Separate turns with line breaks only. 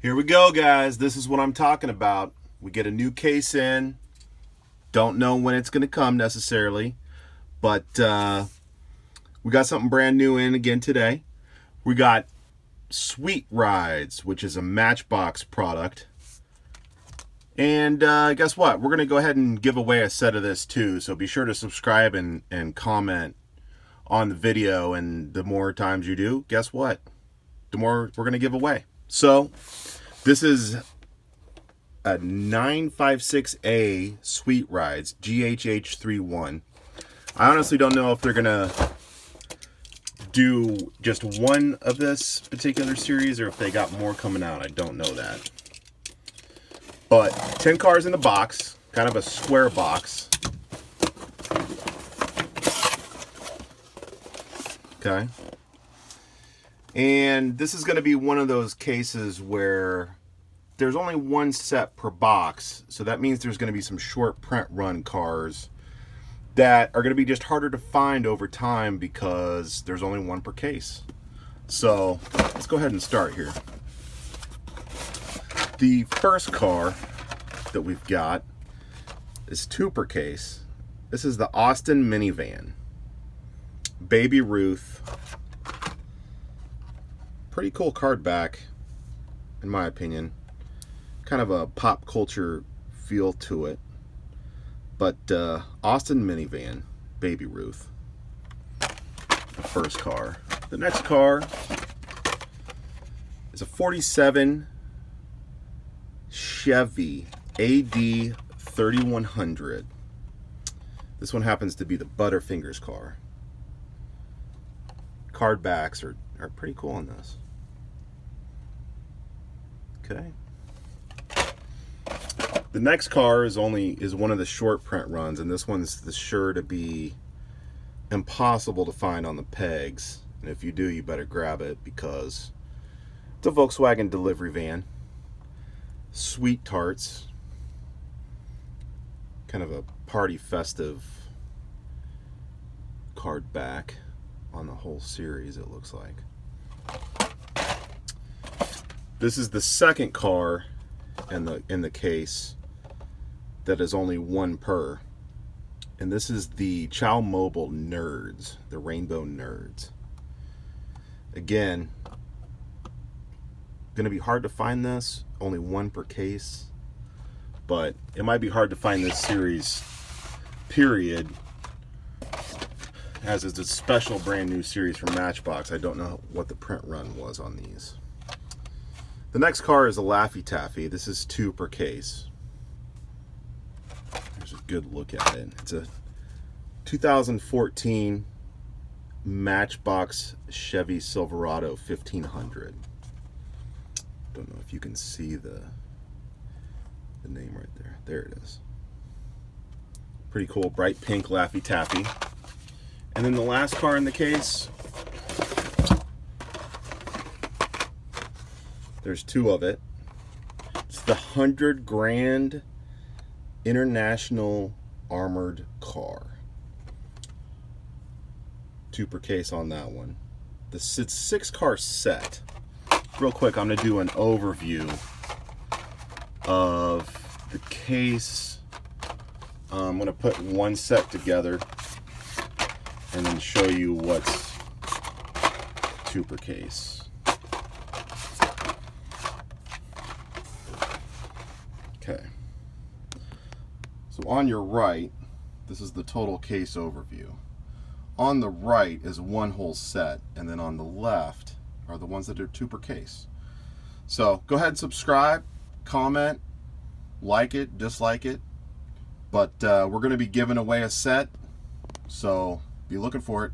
Here we go, guys. This is what I'm talking about. We get a new case in. Don't know when it's going to come necessarily, but we got something brand new in again today. We got Sweet Rides, which is a Matchbox product. And guess what? We're going to go ahead and give away a set of this too. So be sure to subscribe and comment on the video. And the more times you do, guess what? The more we're going to give away. So this is a 956A Sweet Rides GHH31. I honestly don't know if they're going to do just one of this particular series or if they got more coming out. I don't know that. But 10 cars in the box, kind of a square box. Okay. And this is going to be one of those cases where there's only one set per box. So that means there's going to be some short print run cars that are going to be just harder to find over time because there's only one per case. So let's go ahead and start here. The first car that we've got is two per case. This is the Austin minivan. Baby Ruth. Pretty cool card back, in my opinion. Kind of a pop culture feel to it. But Austin minivan, Baby Ruth. The first car. The next car is a 47 Chevy AD 3100. This one happens to be the Butterfingers car. Card backs are pretty cool on this. Okay. The next car is one of the short print runs, and this one's sure to be impossible to find on the pegs. And if you do, you better grab it because it's a Volkswagen Delivery van. Sweet Tarts. Kind of a party festive card back on the whole series, it looks like. This is the second car in the case that is only one per. And this is the Chow Mobile Nerds, the Rainbow Nerds. Again, gonna be hard to find this, only one per case. But it might be hard to find this series, period, as it's a special brand new series from Matchbox. I don't know what the print run was on these. The next car is a Laffy Taffy. This is two per case. There's a good look at it. It's a 2014 Matchbox Chevy Silverado 1500. Don't know if you can see the name right there. There it is. Pretty cool, bright pink Laffy Taffy. And then the last car in the case, there's two of it. It's the 100 grand International Armored Car. Two per case on that one. It's 6-car set. Real quick, I'm going to do an overview of the case. I'm going to put one set together and then show you what's two per case. Okay. So on your right, this is the total case overview. On the right is one whole set, and then on the left are the ones that are two per case. So go ahead and subscribe, comment, like it, dislike it. But we're going to be giving away a set, so be looking for it.